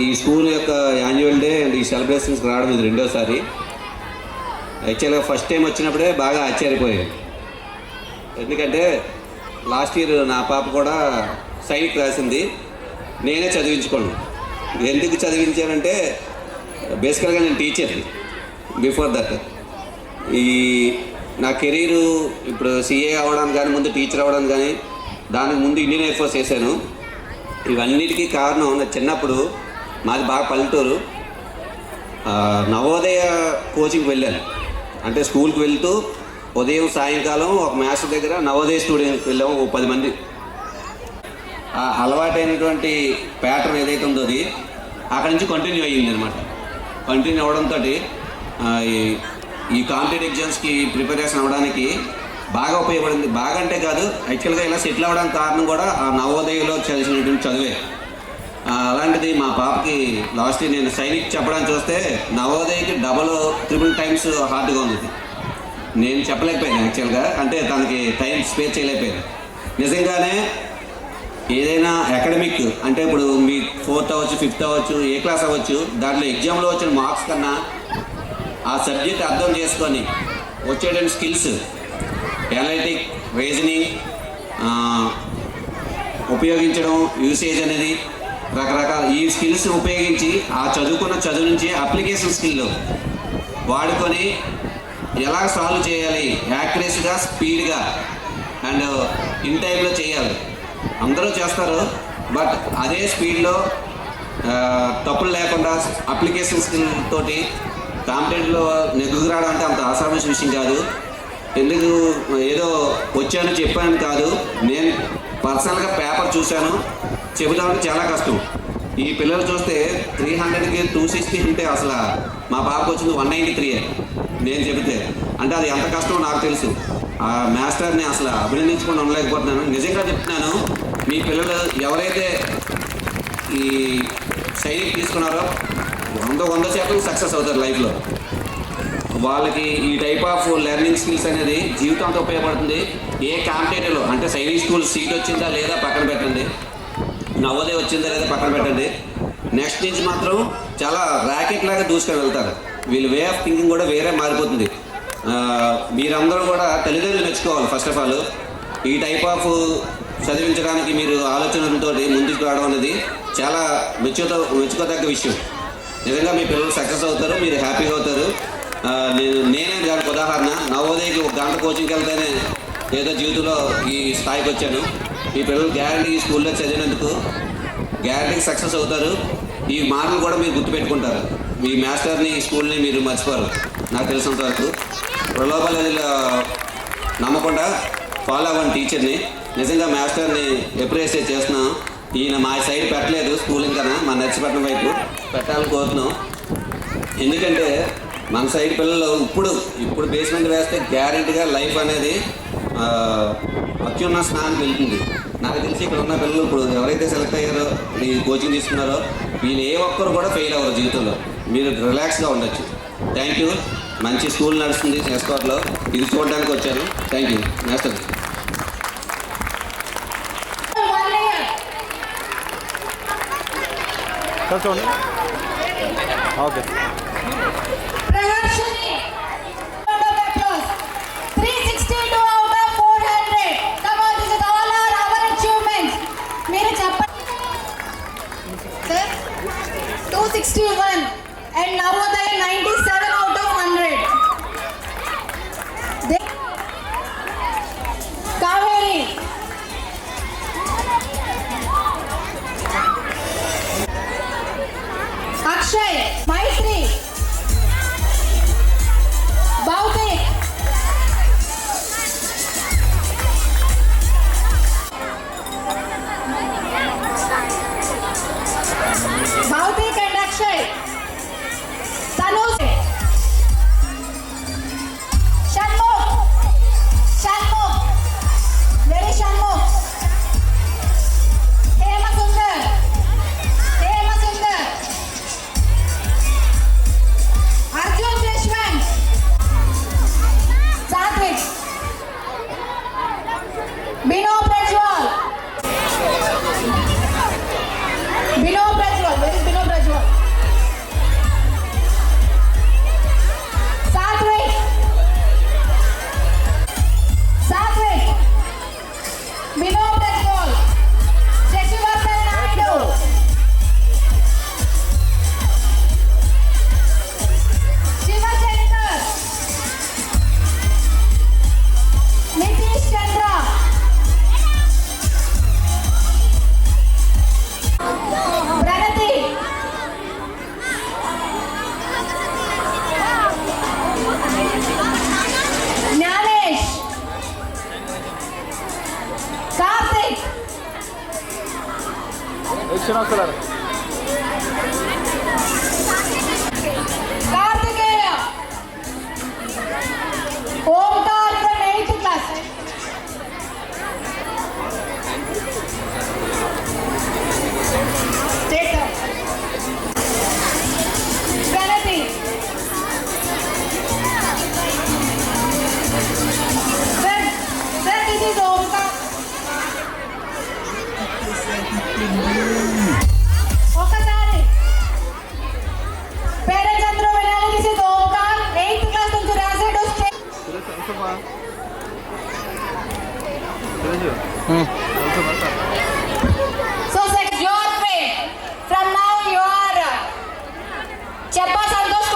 ఈ స్కూల్ యొక్క annual day and ఈ సెలబ్రేషన్స్కి రావడం ఇది రెండోసారి. యాక్చువల్గా ఫస్ట్ టైం వచ్చినప్పుడే బాగా ఆశ్చర్యపోయాను. ఎందుకంటే లాస్ట్ ఇయర్ నా పాప కూడా సైనిక్ రాసింది, నేనే చదివించుకోండి. ఎందుకు చదివించానంటే బేసికల్గా నేను టీచర్ని. బిఫోర్ దట్ నా కెరీరు ఇప్పుడు సిఏ అవ్వడానికి కానీ, ముందు టీచర్ అవ్వడానికి కానీ, దానికి ముందు ఇండియన్ ఎయిర్ ఫోర్స్ చేశాను. ఇవన్నిటికీ కారణం నా చిన్నప్పుడు మాది బాగా పల్లెటూరు, నవోదయ కోచింగ్కి వెళ్ళాను. అంటే స్కూల్కి వెళ్తూ ఉదయం సాయంకాలం ఒక మాస్టర్ దగ్గర నవోదయ స్టూడెంట్కి వెళ్ళాము, 10 మంది. ఆ అలవాటైనటువంటి ప్యాటర్న్ ఏదైతే ఉందో అది అక్కడి నుంచి కంటిన్యూ అయ్యింది అనమాట. కంటిన్యూ అవ్వడంతో ఈ కాంపిటేటివ్ ఎగ్జామ్స్కి ప్రిపరేషన్ అవ్వడానికి బాగా ఉపయోగపడింది. బాగా అంటే కాదు, యాక్చువల్గా ఇలా సెటిల్ అవ్వడానికి కారణం కూడా ఆ నవోదయలో చదివినటువంటి చదివే. అలాంటిది మా పాపకి లాస్ట్ ఇయర్ నేను సైనిక్ చెప్పడానికి చూస్తే నవోదయకి ట్రిపుల్ టైమ్స్ హార్డ్గా ఉంది. నేను చెప్పలేకపోయాను యాక్చువల్గా, అంటే తనకి టైం స్పేర్ చేయలేకపోయాను. నిజంగానే ఏదైనా అకాడమిక్ అంటే ఇప్పుడు మీ 4th అవ్వచ్చు, 5th అవ్వచ్చు, ఏ క్లాస్ అవ్వచ్చు, దాంట్లో ఎగ్జామ్లో వచ్చిన మార్క్స్ కన్నా ఆ సబ్జెక్ట్ అర్థం చేసుకొని వచ్చేటువంటి స్కిల్స్, అనలిటిక్, రీజనింగ్ ఉపయోగించడం, యూసేజ్ అనేది రకరకాల ఈ స్కిల్స్ ఉపయోగించి ఆ చదువుకున్న చదువు నుంచి అప్లికేషన్ స్కిల్ వాడుకొని ఎలా సాల్వ్ చేయాలి, యాక్యురసీగా, స్పీడ్గా అండ్ ఇన్ టైంలో చేయాలి. అందరూ చేస్తారు, బట్ అదే స్పీడ్లో తప్పులు లేకుండా అప్లికేషన్ స్కిల్ తోటి కాంపిటేటివ్లో నెగ్గుకు రావడం అంటే అంత ఆసామాన్య విషయం కాదు. ఎందుకు ఏదో వచ్చాను చెప్పాను కాదు, నేను పర్సనల్గా పేపర్ చూశాను, చెబుతామంటే చాలా కష్టం. ఈ పిల్లలు చూస్తే 300కి 260 అంటే అసలు మా పాపకు వచ్చింది 193 నేను చెబితే. అంటే అది ఎంత కష్టమో నాకు తెలుసు. ఆ మాస్టర్ని అసలు అభినందించుకొని ఉండలేకపోతున్నాను. నిజంగా చెప్తున్నాను, మీ పిల్లలు ఎవరైతే ఈ సైనిక్ తీసుకున్నారో 100% సక్సెస్ అవుతారు లైఫ్లో. వాళ్ళకి ఈ టైప్ ఆఫ్ లెర్నింగ్ స్కిల్స్ అనేది జీవితంతో ఉపయోగపడుతుంది. ఏ కాంపిటేటివ్లో అంటే సైనిక్ స్కూల్ సీట్ వచ్చిందా లేదా పక్కన పెట్టండి, నవోదయ వచ్చిందా లేదా పక్కన పెట్టండి, నెక్స్ట్ నుంచి మాత్రం చాలా ర్యాకెట్ లాగా దూసుకొని వెళ్తారు. వీళ్ళ వే ఆఫ్ థింకింగ్ కూడా వేరే మారిపోతుంది. మీరందరూ కూడా తల్లిదండ్రులు మెచ్చుకోవాలి. ఫస్ట్ ఆఫ్ ఆల్ ఈ టైప్ ఆఫ్ చదివించడానికి మీరు ఆలోచనలతో ముందుకు రావడం అనేది చాలా మెచ్చుకోదగ్గ విషయం. నిజంగా మీ పిల్లలు సక్సెస్ అవుతారు, మీరు హ్యాపీగా అవుతారు. నేనే దానికి ఉదాహరణ. నవోదయకి 1 గంట కోచింగ్కి వెళ్తేనే ఏదో జీవితంలో ఈ స్థాయికి వచ్చాను. మీ పిల్లలు గ్యారంటీ ఈ స్కూల్లో చదివినందుకు గ్యారంటీకి సక్సెస్ అవుతారు. ఈ మార్కులు కూడా మీరు గుర్తుపెట్టుకుంటారు. మీ మాస్టర్ని, స్కూల్ని మీరు మర్చిపోరు. నాకు తెలిసినంత వరకు ప్రలోభాలు నమ్మకుండా ఫాలో అవ్వండి టీచర్ని. నిజంగా మాస్టర్ని ఎప్రిషియేట్ చేస్తున్నాం. ఈయన మా సైడ్ పెట్టలేదు స్కూలింగ్ కన్నా, మా నర్సిపట్నం వైపు పెట్టాలని కోరుతున్నాం. ఎందుకంటే మన సైడ్ పిల్లలు ఇప్పుడు బేస్మెంట్ వేస్తే గ్యారెంటీగా లైఫ్ అనేది అత్యున్న స్థానానికి వెళ్తుంది. నాకు తెలిసి ఇక్కడ ఉన్న పిల్లలు ఇప్పుడు ఎవరైతే సెలెక్ట్ అయ్యారో, ఈ కోచింగ్ తీసుకున్నారో, వీళ్ళు ఏ ఒక్కరు కూడా ఫెయిల్ అవ్వరు జీవితంలో. మీరు రిలాక్స్గా ఉండొచ్చు. Thank you. మంచి స్కూల్ నడుస్తుంది ఎస్కాట్లో, ఇది చూడడానికి వచ్చాను. Thank you master. Okay. Sir, 261 and Navodaya 97 out of 100. Kaveri. Akshay, Maitri. Bautik. Bautik and Akshay. Tanuj. Shanmukh. Very Shanmukh. Hema Sundar. Karthikeya Omkar from 8th class. Pranathi sir this is Omkar. ఒకసారి parents అందరూ వినాలి. This is Omkar 8th class నుంచి రాసాడు. So your friend from now you are Cheppa Santosh